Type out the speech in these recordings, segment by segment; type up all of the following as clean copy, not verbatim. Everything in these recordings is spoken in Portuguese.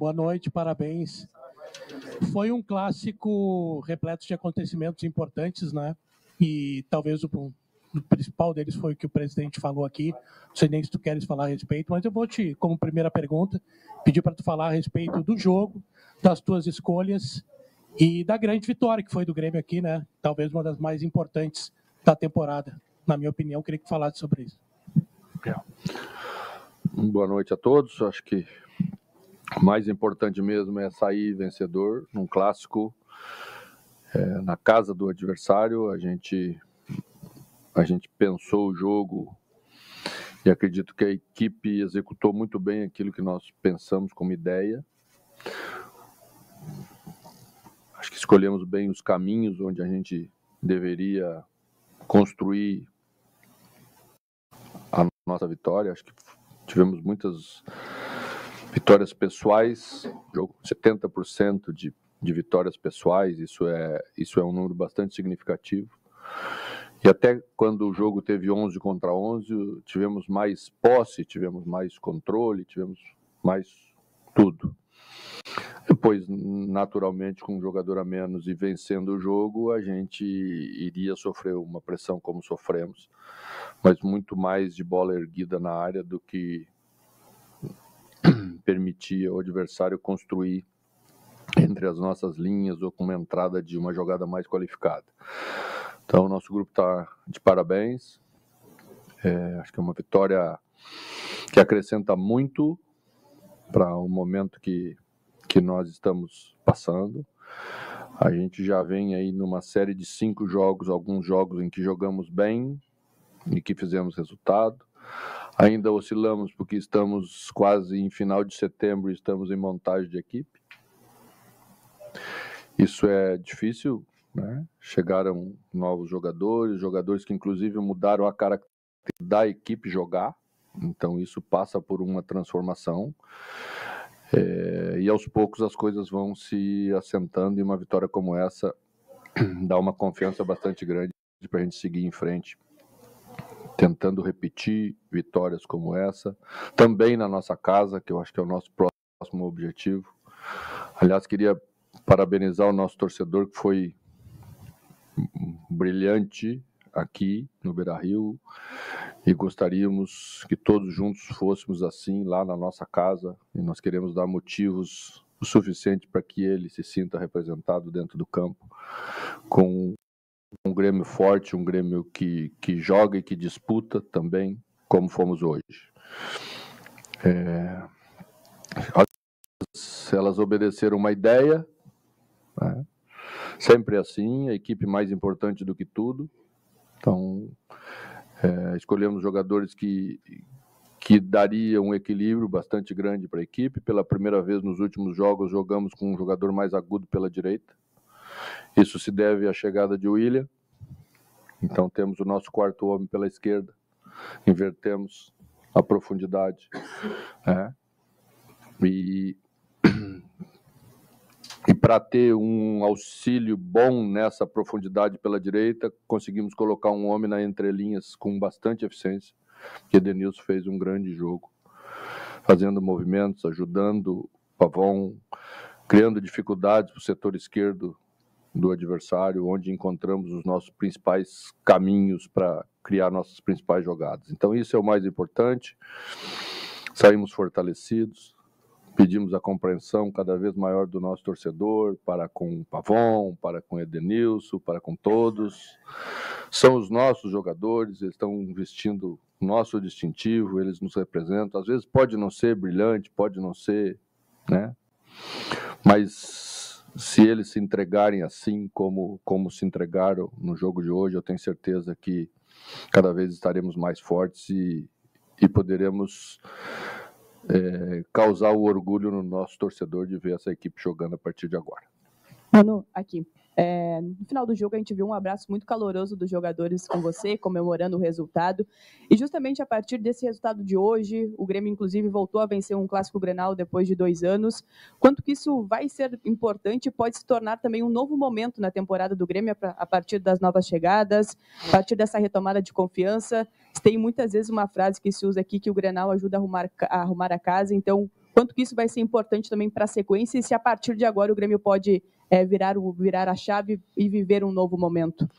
boa noite, parabéns. Foi um clássico repleto de acontecimentos importantes, né? E talvez o principal deles foi o que o presidente falou aqui. Não sei nem se tu queres falar a respeito, mas eu vou te, como primeira pergunta, pedir para tu falar a respeito do jogo, das tuas escolhas e da grande vitória que foi do Grêmio aqui, né? Talvez uma das mais importantes da temporada. Na minha opinião, queria que falasse sobre isso. Boa noite a todos. Acho que o mais importante mesmo é sair vencedor num clássico na casa do adversário. A gente pensou o jogo e acredito que a equipe executou muito bem aquilo que nós pensamos como ideia. Acho que escolhemos bem os caminhos onde a gente deveria construir a nossa vitória. Acho que tivemos muitas vitórias pessoais, jogo 70% de vitórias pessoais, isso é um número bastante significativo. E até quando o jogo teve 11 contra 11, tivemos mais posse, tivemos mais controle, tivemos mais tudo. Depois, naturalmente, com um jogador a menos e vencendo o jogo, a gente iria sofrer uma pressão como sofremos, mas muito mais de bola erguida na área do que permitia o adversário construir entre as nossas linhas ou com uma entrada de uma jogada mais qualificada. Então, o nosso grupo está de parabéns. Acho que é uma vitória que acrescenta muito para o momento que nós estamos passando. A gente já vem aí numa série de 5 jogos, alguns jogos em que jogamos bem e que fizemos resultado. Ainda oscilamos porque estamos quase em final de setembro e estamos em montagem de equipe. Isso é difícil, né? Chegaram novos jogadores que inclusive mudaram a característica da equipe jogar. Então isso passa por uma transformação. E aos poucos as coisas vão se assentando e uma vitória como essa dá uma confiança bastante grande para a gente seguir em frente, tentando repetir vitórias como essa, também na nossa casa, que eu acho que é o nosso próximo objetivo. Aliás, queria parabenizar o nosso torcedor, que foi brilhante aqui no Beira-Rio, e gostaríamos que todos juntos fôssemos assim lá na nossa casa, e nós queremos dar motivos o suficiente para que ele se sinta representado dentro do campo, com um Grêmio forte, um Grêmio que joga e que disputa também, como fomos hoje. Elas obedeceram uma ideia, né? Sempre assim, a equipe mais importante do que tudo. Então, escolhemos jogadores que dariam um equilíbrio bastante grande para a equipe. Pela primeira vez nos últimos jogos, jogamos com um jogador mais agudo pela direita. Isso se deve à chegada de William. Então, temos o nosso quarto homem pela esquerda. Invertemos a profundidade. E para ter um auxílio bom nessa profundidade pela direita, conseguimos colocar um homem na entrelinhas com bastante eficiência, que Edenilson fez um grande jogo, fazendo movimentos, ajudando o Pavão, criando dificuldades para o setor esquerdo do adversário, onde encontramos os nossos principais caminhos para criar nossas principais jogadas. Então isso é o mais importante. Saímos fortalecidos, pedimos a compreensão cada vez maior do nosso torcedor, para com o Pavão, para com o Edenilson, para com todos. São os nossos jogadores, eles estão vestindo o nosso distintivo, eles nos representam. Às vezes pode não ser brilhante, pode não ser, né? Mas se eles se entregarem assim como se entregaram no jogo de hoje, eu tenho certeza que cada vez estaremos mais fortes e poderemos causar o orgulho no nosso torcedor de ver essa equipe jogando a partir de agora. Mano, aqui. No final do jogo, a gente viu um abraço muito caloroso dos jogadores com você, comemorando o resultado. E justamente a partir desse resultado de hoje, o Grêmio, inclusive, voltou a vencer um clássico Grenal depois de 2 anos. Quanto que isso vai ser importante e pode se tornar também um novo momento na temporada do Grêmio a partir das novas chegadas, a partir dessa retomada de confiança. Tem muitas vezes uma frase que se usa aqui que o Grenal ajuda a arrumar a casa. Então, quanto que isso vai ser importante também para a sequência e se a partir de agora o Grêmio pode virar a chave e viver um novo momento?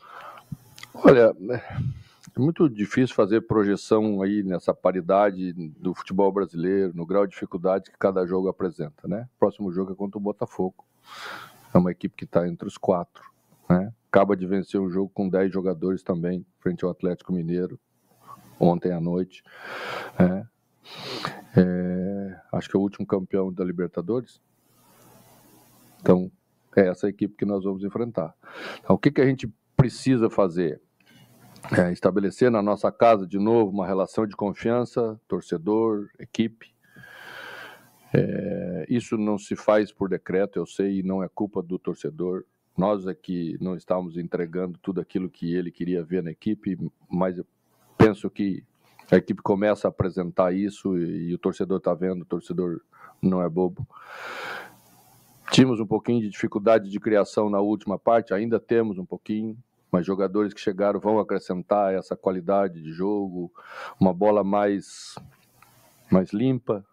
Olha, é muito difícil fazer projeção aí nessa paridade do futebol brasileiro, no grau de dificuldade que cada jogo apresenta, né? O próximo jogo é contra o Botafogo. É uma equipe que está entre os 4, né? Acaba de vencer um jogo com 10 jogadores também, frente ao Atlético Mineiro, ontem à noite. Acho que é o último campeão da Libertadores. Então, é essa equipe que nós vamos enfrentar. Então, o que a gente precisa fazer? Estabelecer na nossa casa, de novo, uma relação de confiança, torcedor, equipe. Isso não se faz por decreto, eu sei, e não é culpa do torcedor. Nós aqui não estamos entregando tudo aquilo que ele queria ver na equipe, mas eu penso que a equipe começa a apresentar isso e o torcedor está vendo, o torcedor não é bobo. Tínhamos um pouquinho de dificuldade de criação na última parte, ainda temos um pouquinho, mas jogadores que chegaram vão acrescentar essa qualidade de jogo, uma bola mais limpa,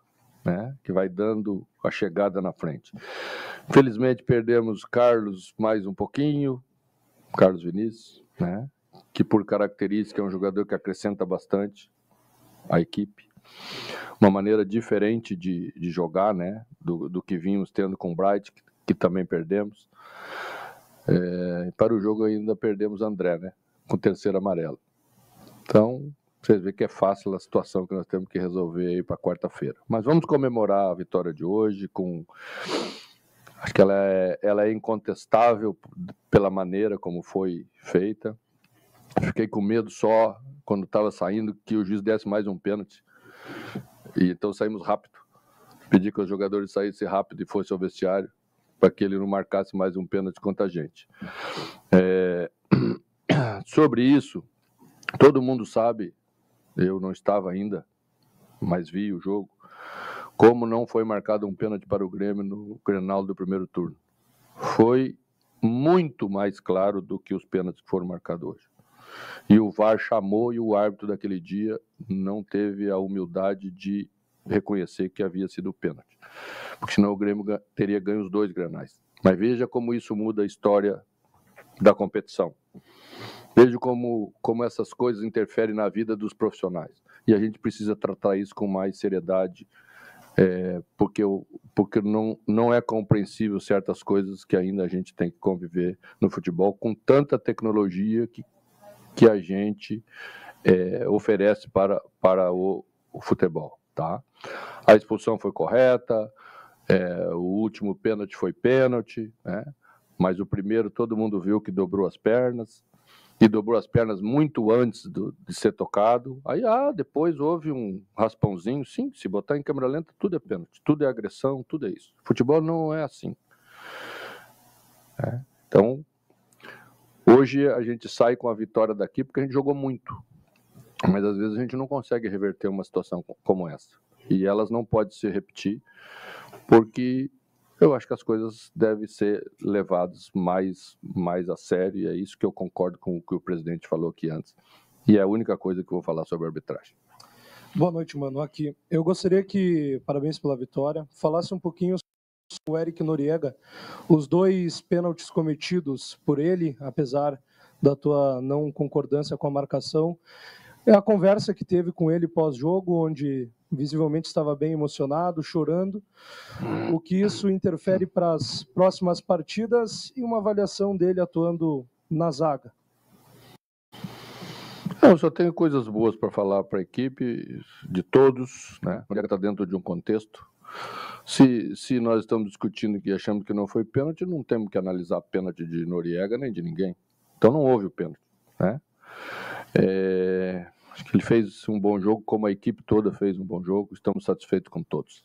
né, que vai dando a chegada na frente. Infelizmente perdemos Carlos mais um pouquinho, Carlos Vinícius, né, que por característica é um jogador que acrescenta bastante à equipe. Uma maneira diferente de jogar, né, do que vínhamos tendo com o Bright, que também perdemos. Para o jogo ainda perdemos André, né, com o terceiro amarelo. Então, vocês veem que é fácil a situação que nós temos que resolver aí para quarta-feira. Mas vamos comemorar a vitória de hoje acho que ela é incontestável pela maneira como foi feita. Fiquei com medo só quando estava saindo que o juiz desse mais um pênalti. E então saímos rápido. Pedi que os jogadores saíssem rápido e fossem ao vestiário para que ele não marcasse mais um pênalti contra a gente. Sobre isso, todo mundo sabe, eu não estava ainda, mas vi o jogo, como não foi marcado um pênalti para o Grêmio no Grenal do primeiro turno. Foi muito mais claro do que os pênaltis que foram marcados hoje. E o VAR chamou e o árbitro daquele dia não teve a humildade de reconhecer que havia sido pênalti. Porque senão o Grêmio teria ganho os 2 grenais. Mas veja como isso muda a história da competição. Veja como essas coisas interferem na vida dos profissionais. E a gente precisa tratar isso com mais seriedade, porque não é compreensível certas coisas que ainda a gente tem que conviver no futebol com tanta tecnologia que a gente oferece para o futebol. Tá? A expulsão foi correta, o último pênalti foi pênalti, né? Mas o primeiro todo mundo viu que dobrou as pernas, e dobrou as pernas muito antes de ser tocado. Aí, depois houve um raspãozinho. Sim, se botar em câmera lenta, tudo é pênalti, tudo é agressão, tudo é isso. Futebol não é assim. Então, hoje a gente sai com a vitória daqui porque a gente jogou muito. Mas às vezes a gente não consegue reverter uma situação como essa. E elas não podem se repetir, porque eu acho que as coisas devem ser levadas mais a sério, e é isso que eu concordo com o que o presidente falou aqui antes. E é a única coisa que eu vou falar sobre a arbitragem. Boa noite, mano. Aqui. Eu gostaria que, parabéns pela vitória, falasse um pouquinho sobre o Eric Noriega, os 2 pênaltis cometidos por ele, apesar da tua não concordância com a marcação. É a conversa que teve com ele pós-jogo, onde visivelmente estava bem emocionado, chorando. O que isso interfere para as próximas partidas e uma avaliação dele atuando na zaga? Eu só tenho coisas boas para falar para a equipe, de todos, né? O Noriega está dentro de um contexto. Se nós estamos discutindo que achamos que não foi pênalti, não temos que analisar pênalti de Noriega nem de ninguém. Então não houve o pênalti, né? Acho que ele fez um bom jogo, como a equipe toda fez um bom jogo. Estamos satisfeitos com todos.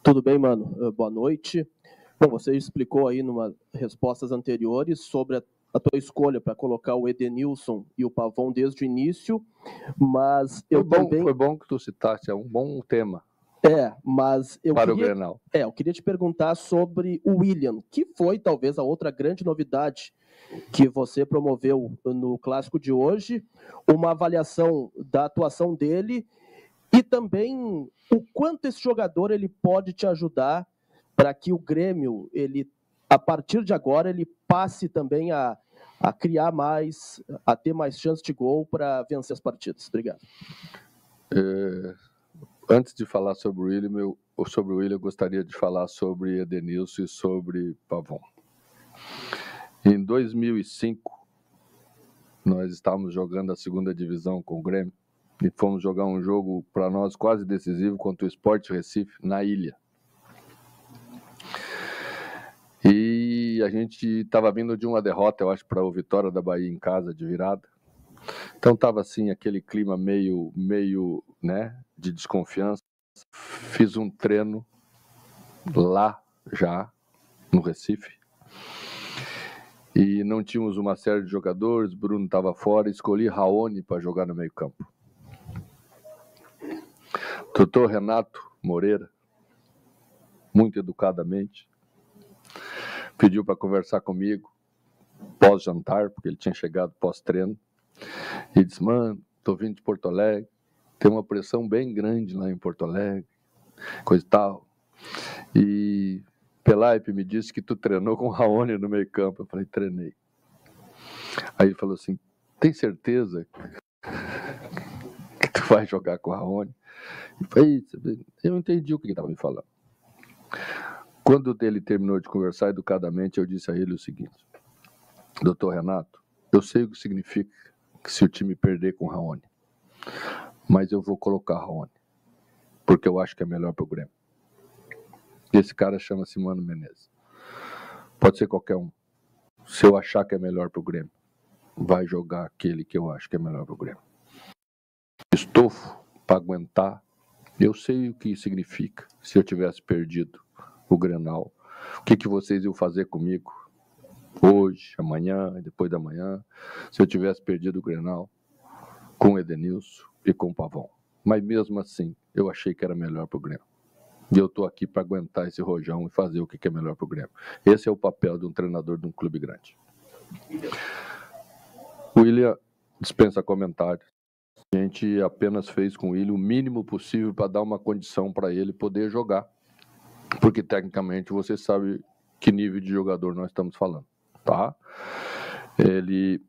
Tudo bem, mano? Boa noite. Bom, você explicou aí numa respostas anteriores sobre a tua escolha para colocar o Edenilson e o Pavão desde o início, mas Foi bom que tu citaste, é um bom tema. Mas eu para o Grenal. Eu queria te perguntar sobre o William, que foi talvez a outra grande novidade que você promoveu no clássico de hoje, uma avaliação da atuação dele E também o quanto esse jogador ele pode te ajudar para que o Grêmio, ele, a partir de agora, ele passe também a criar mais, a ter mais chance de gol para vencer as partidas. Obrigado. Antes de falar sobre o William, eu gostaria de falar sobre Edenilson e sobre Pavon. Em 2005, nós estávamos jogando a segunda divisão com o Grêmio e fomos jogar um jogo, para nós, quase decisivo contra o Sport Recife, na ilha. E a gente estava vindo de uma derrota, eu acho, para o Vitória da Bahia em casa, de virada. Então estava assim, aquele clima meio, né, de desconfiança. Fiz um treino lá já, no Recife. E não tínhamos uma série de jogadores, Bruno estava fora, escolhi Raoni para jogar no meio campo. Doutor Renato Moreira, muito educadamente, pediu para conversar comigo pós-jantar, porque ele tinha chegado pós-treino, e disse: mano, tô vindo de Porto Alegre, tem uma pressão bem grande lá em Porto Alegre, coisa e tal, e Pelaipe me disse que tu treinou com o Raoni no meio campo. Eu falei: treinei. Aí ele falou assim: tem certeza que tu vai jogar com o Raoni? Eu falei: eu entendi o que ele estava me falando. Quando ele terminou de conversar educadamente, eu disse a ele o seguinte: doutor Renato, eu sei o que significa que se o time perder com o Raoni, mas eu vou colocar Raoni, porque eu acho que é melhor para o Grêmio. Esse cara chama-se Mano Menezes. Pode ser qualquer um. Se eu achar que é melhor para o Grêmio, vai jogar aquele que eu acho que é melhor para o Grêmio. Estofo para aguentar. Eu sei o que significa se eu tivesse perdido o Grenal. O que vocês iam fazer comigo hoje, amanhã, depois da manhã, se eu tivesse perdido o Grenal com o Edenilson e com o Pavon. Mas mesmo assim, eu achei que era melhor para o Grêmio. E eu estou aqui para aguentar esse rojão e fazer o que é melhor para o Grêmio. Esse é o papel de um treinador de um clube grande. O William dispensa comentários. A gente apenas fez com o William o mínimo possível para dar uma condição para ele poder jogar. Porque, tecnicamente, você sabe que nível de jogador nós estamos falando, tá? Ele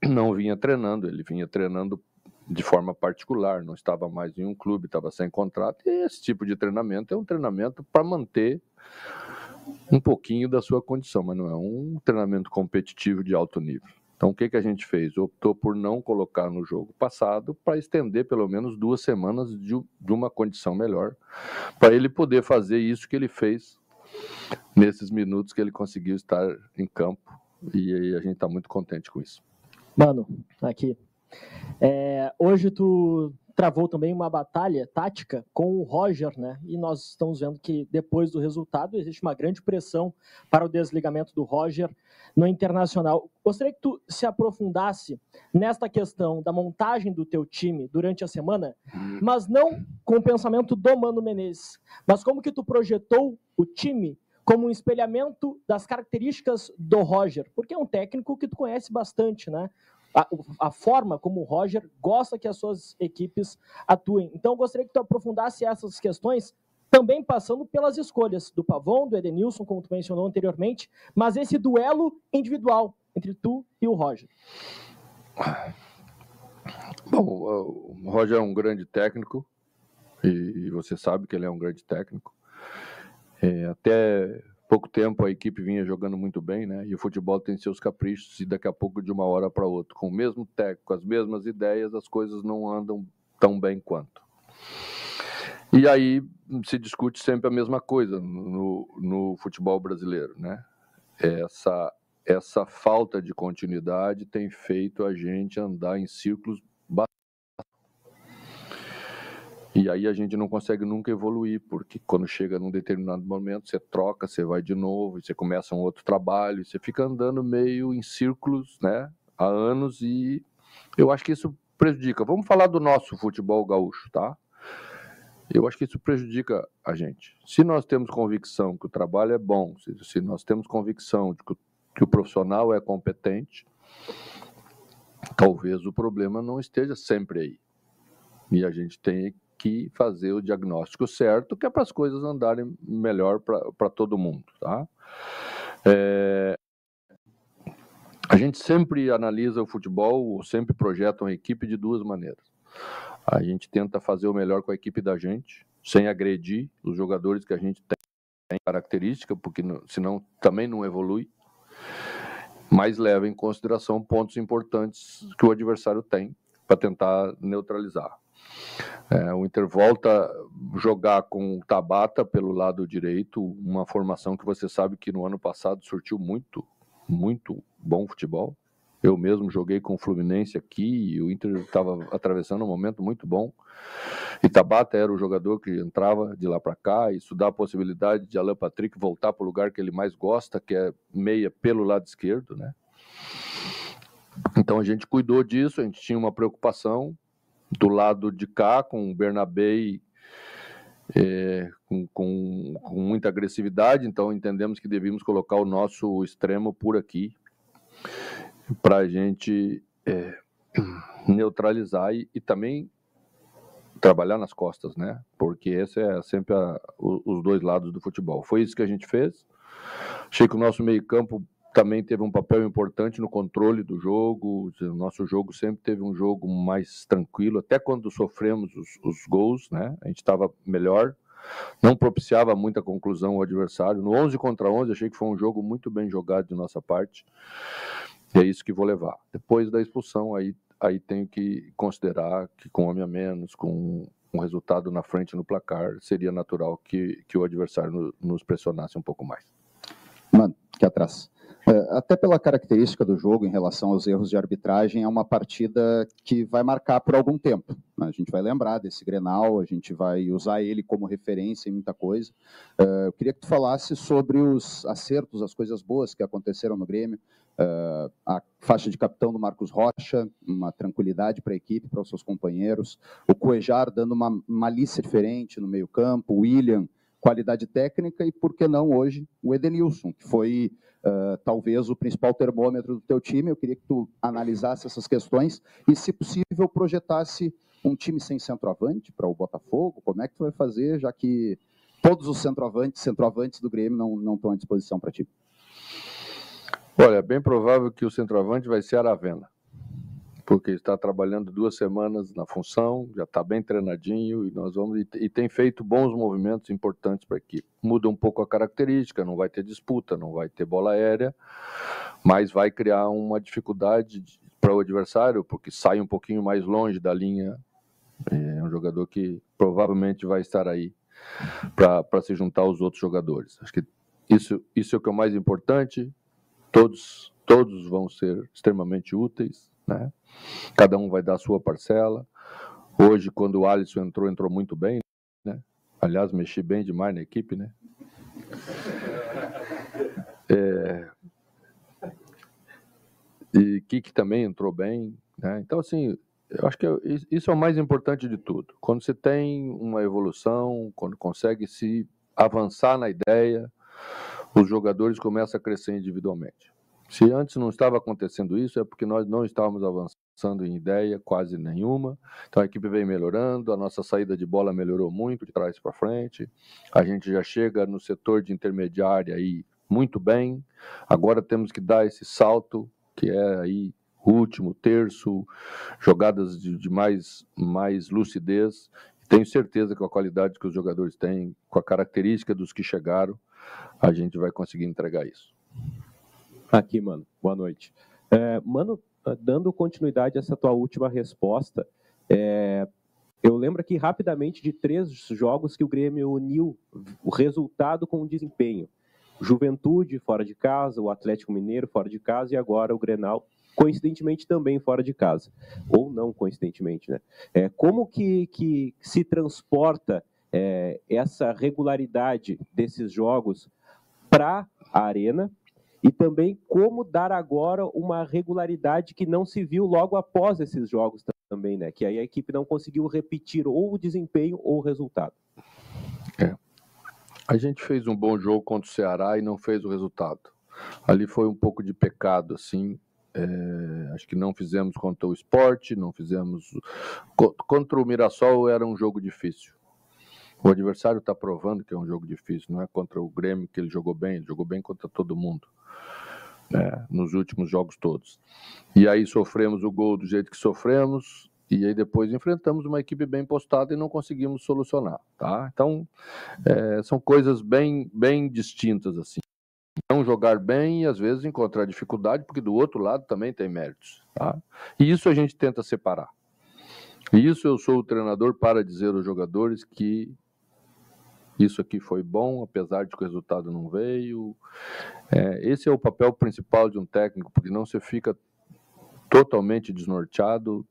não vinha treinando, ele vinha treinando de forma particular, não estava mais em um clube, estava sem contrato, e esse tipo de treinamento é um treinamento para manter um pouquinho da sua condição, mas não é um treinamento competitivo de alto nível. Então, o que a gente fez? Optou por não colocar no jogo passado para estender pelo menos 2 semanas de uma condição melhor, para ele poder fazer isso que ele fez nesses minutos que ele conseguiu estar em campo, e aí a gente está muito contente com isso. Mano, aqui. Hoje tu travou também uma batalha tática com o Roger, né? E nós estamos vendo que depois do resultado existe uma grande pressão para o desligamento do Roger no Internacional. Gostaria que tu se aprofundasse nesta questão da montagem do teu time durante a semana, mas não com o pensamento do Mano Menezes, mas como que tu projetou o time como um espelhamento das características do Roger, porque é um técnico que tu conhece bastante, né? A forma como o Roger gosta que as suas equipes atuem. Então, eu gostaria que tu aprofundasse essas questões, também passando pelas escolhas do Pavon, do Edenilson, como tu mencionou anteriormente, mas esse duelo individual entre tu e o Roger. Bom, o Roger é um grande técnico, e você sabe que ele é um grande técnico. Até pouco tempo a equipe vinha jogando muito bem, né? E o futebol tem seus caprichos, e daqui a pouco, de uma hora para outra, com o mesmo técnico, as mesmas ideias, as coisas não andam tão bem quanto. E aí se discute sempre a mesma coisa no futebol brasileiro, né? Essa falta de continuidade tem feito a gente andar em círculos bastante. E aí a gente não consegue nunca evoluir, porque quando chega num determinado momento, você troca, você vai de novo, você começa um outro trabalho, você fica andando meio em círculos, né, há anos, e eu acho que isso prejudica. Vamos falar do nosso futebol gaúcho, tá? Eu acho que isso prejudica a gente. Se nós temos convicção que o trabalho é bom, se nós temos convicção de que o profissional é competente, talvez o problema não esteja sempre aí. E a gente tem que fazer o diagnóstico certo, que é para as coisas andarem melhor para todo mundo, tá? A gente sempre analisa o futebol, ou sempre projeta uma equipe de duas maneiras. A gente tenta fazer o melhor com a equipe da gente, sem agredir os jogadores que a gente tem característica, porque senão também não evolui, mas leva em consideração pontos importantes que o adversário tem para tentar neutralizar. O Inter volta a jogar com o Tabata pelo lado direito, uma formação que você sabe que no ano passado surtiu muito bom futebol. Eu mesmo joguei com o Fluminense aqui e o Inter estava atravessando um momento muito bom. E Tabata era o jogador que entrava de lá para cá, e isso dá a possibilidade de Alan Patrick voltar para o lugar que ele mais gosta, que é meia pelo lado esquerdo, né? Então a gente cuidou disso, a gente tinha uma preocupação do lado de cá, com o Bernabé com muita agressividade, então entendemos que devíamos colocar o nosso extremo por aqui, para a gente neutralizar e também trabalhar nas costas, né? Porque esse é sempre os dois lados do futebol. Foi isso que a gente fez. Achei que o nosso meio-campo também teve um papel importante no controle do jogo. O nosso jogo sempre teve um jogo mais tranquilo, até quando sofremos os gols, né? A gente estava melhor, não propiciava muita conclusão ao adversário. No 11 contra 11, achei que foi um jogo muito bem jogado de nossa parte. E é isso que vou levar. Depois da expulsão, aí tenho que considerar que com homem a menos, com um resultado na frente no placar, seria natural que o adversário nos pressionasse um pouco mais. Mano, aqui atrás. Até pela característica do jogo em relação aos erros de arbitragem, é uma partida que vai marcar por algum tempo. A gente vai lembrar desse Grenal, a gente vai usar ele como referência em muita coisa. Eu queria que tu falasse sobre os acertos, as coisas boas que aconteceram no Grêmio, a faixa de capitão do Marcos Rocha, uma tranquilidade para a equipe, para os seus companheiros, o Cuejar dando uma malícia diferente no meio-campo, o William, qualidade técnica, e por que não hoje o Edenilson, que foi talvez o principal termômetro do teu time. Eu queria que tu analisasse essas questões e, se possível, projetasse um time sem centroavante para o Botafogo. Como é que tu vai fazer, já que todos os centroavantes do Grêmio não estão à disposição para ti? Olha, é bem provável que o centroavante vai ser Aravena, porque está trabalhando 2 semanas na função, já está bem treinadinho, e tem feito bons movimentos importantes para a equipe. Muda um pouco a característica, não vai ter disputa, não vai ter bola aérea, mas vai criar uma dificuldade para o adversário, porque sai um pouquinho mais longe da linha. É um jogador que provavelmente vai estar aí para se juntar aos outros jogadores. Acho que isso é o que é o mais importante. Todos vão ser extremamente úteis, né? Cada um vai dar a sua parcela. Hoje, quando o Alisson entrou muito bem, né? Aliás, mexi bem demais na equipe, né? E Kiki também entrou bem, né? Então, assim, eu acho que isso é o mais importante de tudo. Quando você tem uma evolução, quando consegue se avançar na ideia, os jogadores começam a crescer individualmente. Se antes não estava acontecendo isso, é porque nós não estávamos avançando em ideia quase nenhuma. Então a equipe vem melhorando, a nossa saída de bola melhorou muito de trás para frente. A gente já chega no setor de intermediária aí muito bem. Agora temos que dar esse salto, que é aí o último terço, jogadas de mais lucidez. Tenho certeza que com a qualidade que os jogadores têm, com a característica dos que chegaram, a gente vai conseguir entregar isso. Aqui, mano. Boa noite. Mano, dando continuidade a essa tua última resposta, eu lembro aqui rapidamente de 3 jogos que o Grêmio uniu o resultado com o desempenho. Juventude, fora de casa, o Atlético Mineiro, fora de casa, e agora o Grenal, coincidentemente também fora de casa. Ou não coincidentemente, né? Como que se transporta essa regularidade desses jogos para a Arena? E também como dar agora uma regularidade que não se viu logo após esses jogos também, né? Que aí a equipe não conseguiu repetir ou o desempenho ou o resultado. A gente fez um bom jogo contra o Ceará e não fez o resultado. Ali foi um pouco de pecado, assim, Acho que não fizemos contra o Sport, não fizemos... Contra o Mirassol era um jogo difícil. O adversário está provando que é um jogo difícil, não é contra o Grêmio que ele jogou bem contra todo mundo, né, nos últimos jogos todos. E aí sofremos o gol do jeito que sofremos, e aí depois enfrentamos uma equipe bem postada e não conseguimos solucionar, tá? Então, são coisas bem distintas, assim. Não jogar bem e às vezes encontrar dificuldade, porque do outro lado também tem méritos, tá? E isso a gente tenta separar. E isso eu sou o treinador para dizer aos jogadores que isso aqui foi bom, apesar de que o resultado não veio. Esse é o papel principal de um técnico, porque não você fica totalmente desnorteado.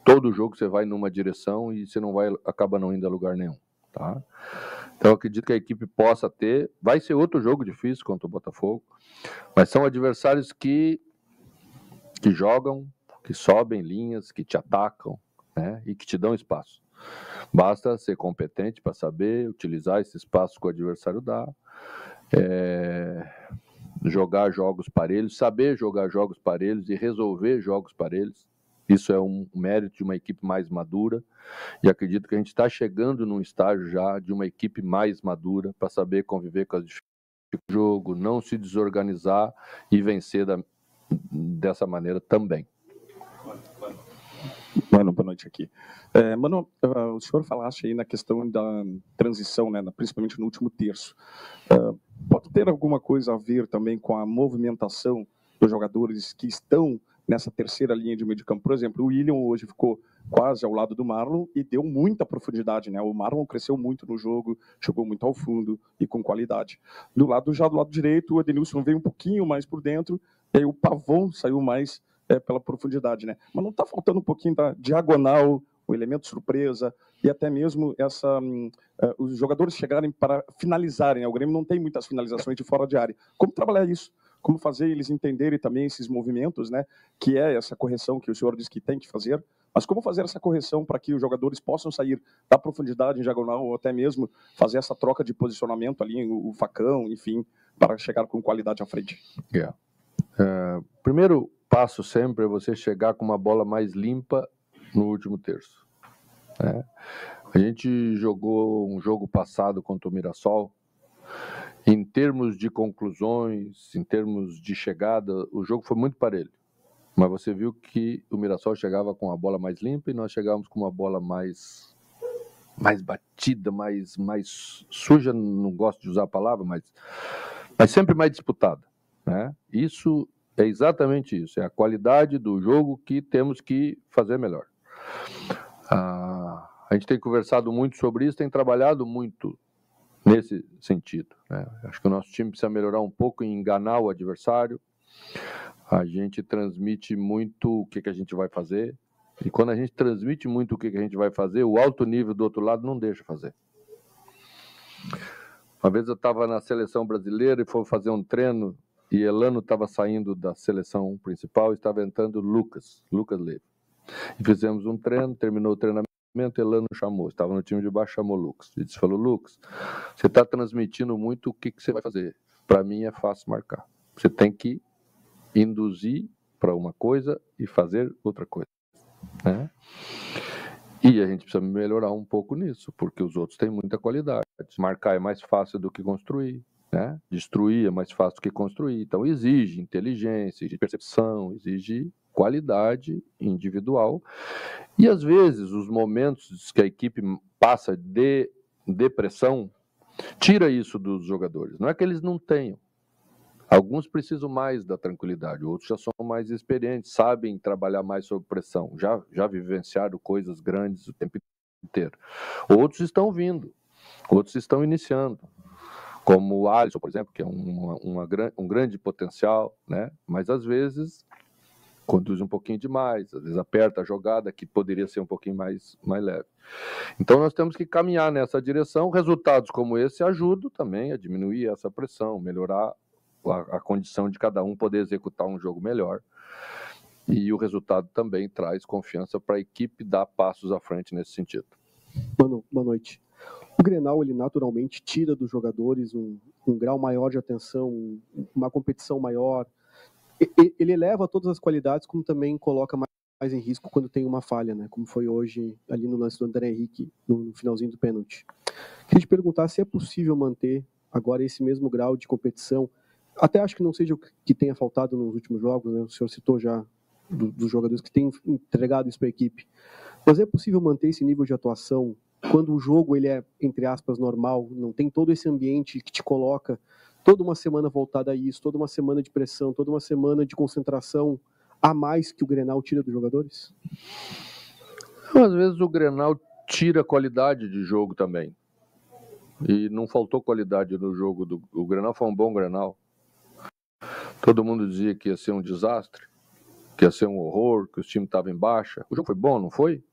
Todo jogo você vai numa direção e você acaba não indo a lugar nenhum, tá? Então, eu acredito que a equipe possa ter... Vai ser outro jogo difícil contra o Botafogo, mas são adversários que jogam, que sobem linhas, que te atacam, né, e que te dão espaço. Basta ser competente para saber utilizar esse espaço que o adversário dá, jogar jogos parelhos, saber jogar jogos parelhos e resolver jogos parelhos. Isso é um mérito de uma equipe mais madura, e acredito que a gente está chegando num estágio já de uma equipe mais madura para saber conviver com as dificuldades do jogo, não se desorganizar e vencer dessa maneira também. Mano, boa noite aqui. Mano, o senhor falaste aí na questão da transição, né, principalmente no último terço. Pode ter alguma coisa a ver também com a movimentação dos jogadores que estão nessa terceira linha de meio de campo? Por exemplo, o William hoje ficou quase ao lado do Marlon e deu muita profundidade, né? O Marlon cresceu muito no jogo, jogou muito ao fundo e com qualidade. Do lado direito, o Edenilson veio um pouquinho mais por dentro, e aí o Pavon saiu mais pela profundidade, né? Mas não está faltando um pouquinho da diagonal, o elemento surpresa e até mesmo os jogadores chegarem para finalizarem, né? O Grêmio não tem muitas finalizações de fora de área. Como trabalhar isso? Como fazer eles entenderem também esses movimentos, né? Que é essa correção que o senhor disse que tem que fazer, mas como fazer essa correção para que os jogadores possam sair da profundidade em diagonal ou até mesmo fazer essa troca de posicionamento ali, o facão, enfim, para chegar com qualidade à frente? Primeiro passo sempre é você chegar com uma bola mais limpa no último terço, né? A gente jogou um jogo passado contra o Mirassol. Em termos de conclusões, em termos de chegada, o jogo foi muito parelho. Mas você viu que o Mirassol chegava com a bola mais limpa e nós chegávamos com uma bola mais batida, mais suja, não gosto de usar a palavra, mas sempre mais disputada, né? Isso é exatamente isso, é a qualidade do jogo que temos que fazer melhor. A gente tem conversado muito sobre isso, tem trabalhado muito nesse sentido, né? Acho que o nosso time precisa melhorar um pouco em enganar o adversário. A gente transmite muito o que a gente vai fazer, e quando a gente transmite muito o que a gente vai fazer, o alto nível do outro lado não deixa fazer. Uma vez eu estava na seleção brasileira e fui fazer um treino, e Elano estava saindo da seleção principal e estava entrando Lucas Leiva. E fizemos um treino, terminou o treinamento, Elano chamou, estava no time de baixo, chamou o Lucas. Ele falou: Lucas, você está transmitindo muito o que você vai fazer. Para mim é fácil marcar. Você tem que induzir para uma coisa e fazer outra coisa, né? E a gente precisa melhorar um pouco nisso, porque os outros têm muita qualidade. Marcar é mais fácil do que construir, né? Destruir é mais fácil do que construir. Então exige inteligência, exige percepção, exige qualidade individual. E às vezes os momentos que a equipe passa de depressão tira isso dos jogadores. Não é que eles não tenham. Alguns precisam mais da tranquilidade, outros já são mais experientes, sabem trabalhar mais sob pressão, já vivenciaram coisas grandes o tempo inteiro. Outros estão vindo, outros estão iniciando, como o Alisson, por exemplo, que é um grande potencial, né? Mas às vezes conduz um pouquinho demais, às vezes aperta a jogada que poderia ser um pouquinho mais leve. Então nós temos que caminhar nessa direção. Resultados como esse ajudam também a diminuir essa pressão, melhorar a condição de cada um poder executar um jogo melhor, e o resultado também traz confiança para a equipe dar passos à frente nesse sentido. Mano, boa noite. O Grenal, ele naturalmente tira dos jogadores um grau maior de atenção, uma competição maior, ele eleva todas as qualidades, como também coloca mais em risco quando tem uma falha, né? Como foi hoje ali no lance do André Henrique, no finalzinho do pênalti. Queria te perguntar se é possível manter agora esse mesmo grau de competição. Até acho que não seja o que tenha faltado nos últimos jogos, né? O senhor citou já dos jogadores que têm entregado isso para a equipe. Mas é possível manter esse nível de atuação quando o jogo ele é, entre aspas, normal, não tem todo esse ambiente que te coloca toda uma semana voltada a isso, toda uma semana de pressão, toda uma semana de concentração a mais que o Grenal tira dos jogadores? Às vezes o Grenal tira qualidade de jogo também. E não faltou qualidade no jogo. O Grenal foi um bom Grenal. Todo mundo dizia que ia ser um desastre, que ia ser um horror, que o time estava em baixa. O jogo foi bom, não foi?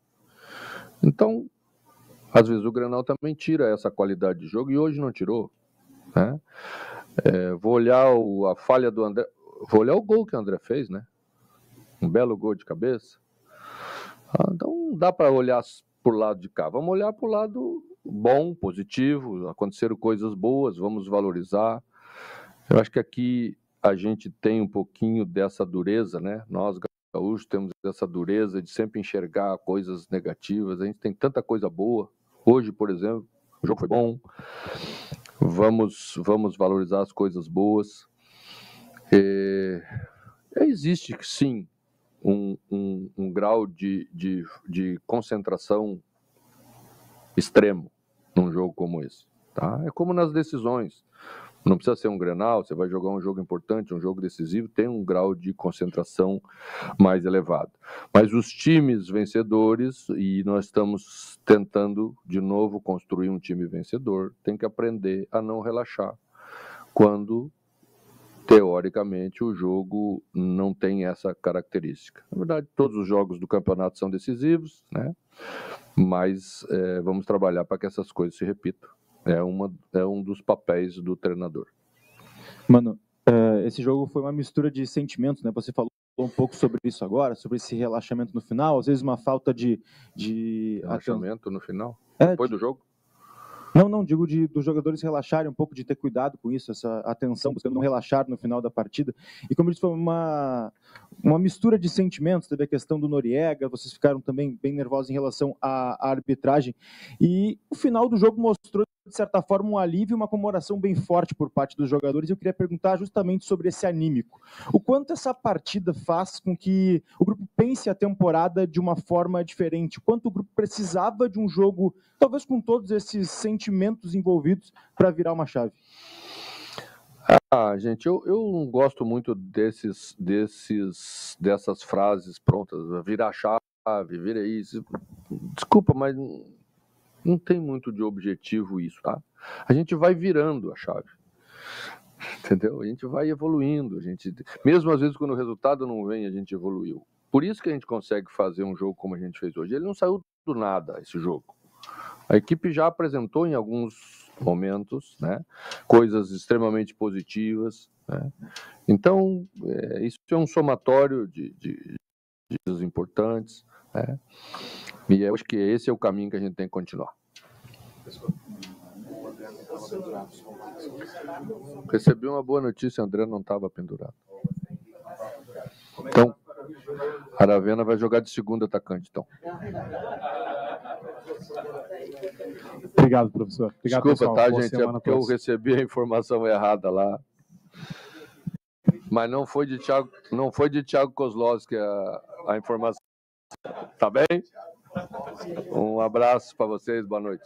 Então, às vezes o Grenal também tira essa qualidade de jogo e hoje não tirou, né? Vou olhar a falha do André, vou olhar o gol que o André fez, né? Um belo gol de cabeça. Então não dá para olhar por lado de cá. Vamos olhar para o lado bom, positivo. Aconteceram coisas boas, vamos valorizar. Eu acho que aqui a gente tem um pouquinho dessa dureza, né? Nós gaúchos temos essa dureza de sempre enxergar coisas negativas. A gente tem tanta coisa boa. Hoje, por exemplo, o jogo foi bom. Vamos valorizar as coisas boas. Existe, sim, um grau de concentração extremo num jogo como esse. Tá? É como nas decisões. Não precisa ser um Grenal, você vai jogar um jogo importante, um jogo decisivo, tem um grau de concentração mais elevado. Mas os times vencedores, e nós estamos tentando de novo construir um time vencedor, tem que aprender a não relaxar quando, teoricamente, o jogo não tem essa característica. Na verdade, todos os jogos do campeonato são decisivos, né? Mas vamos trabalhar para que essas coisas se repitam. É um dos papéis do treinador. Mano, esse jogo foi uma mistura de sentimentos, né? Você falou um pouco sobre isso agora, sobre esse relaxamento no final, às vezes uma falta de relaxamento no final? Depois do jogo? Não, digo dos jogadores relaxarem um pouco, de ter cuidado com isso, essa atenção, buscando não relaxar no final da partida. E como eu disse, foi uma mistura de sentimentos, teve a questão do Noriega, vocês ficaram também bem nervosos em relação à arbitragem. E o final do jogo mostrou, de certa forma, um alívio e uma comemoração bem forte por parte dos jogadores. Eu queria perguntar justamente sobre esse anímico. O quanto essa partida faz com que o grupo pense a temporada de uma forma diferente? O quanto o grupo precisava de um jogo, talvez com todos esses sentimentos envolvidos, para virar uma chave? Gente, eu não gosto muito dessas frases prontas, virar chave, vira isso. Desculpa, mas não tem muito de objetivo isso, tá? A gente vai virando a chave, entendeu? A gente vai evoluindo, mesmo às vezes quando o resultado não vem, a gente evoluiu. Por isso que a gente consegue fazer um jogo como a gente fez hoje. Ele não saiu do nada, esse jogo. A equipe já apresentou em alguns momentos, né, coisas extremamente positivas, né? Então, isso é um somatório de coisas importantes, né? E eu acho que esse é o caminho que a gente tem que continuar. Recebi uma boa notícia, André não estava pendurado. Então, Aravena vai jogar de segundo atacante, então. Obrigado, professor. Obrigado, desculpa, pessoal. tá, Boa gente? É semana porque a eu todos. recebi a informação errada lá. Mas não foi de Thiago Kozlowski a informação. Tá bem? Um abraço para vocês, boa noite.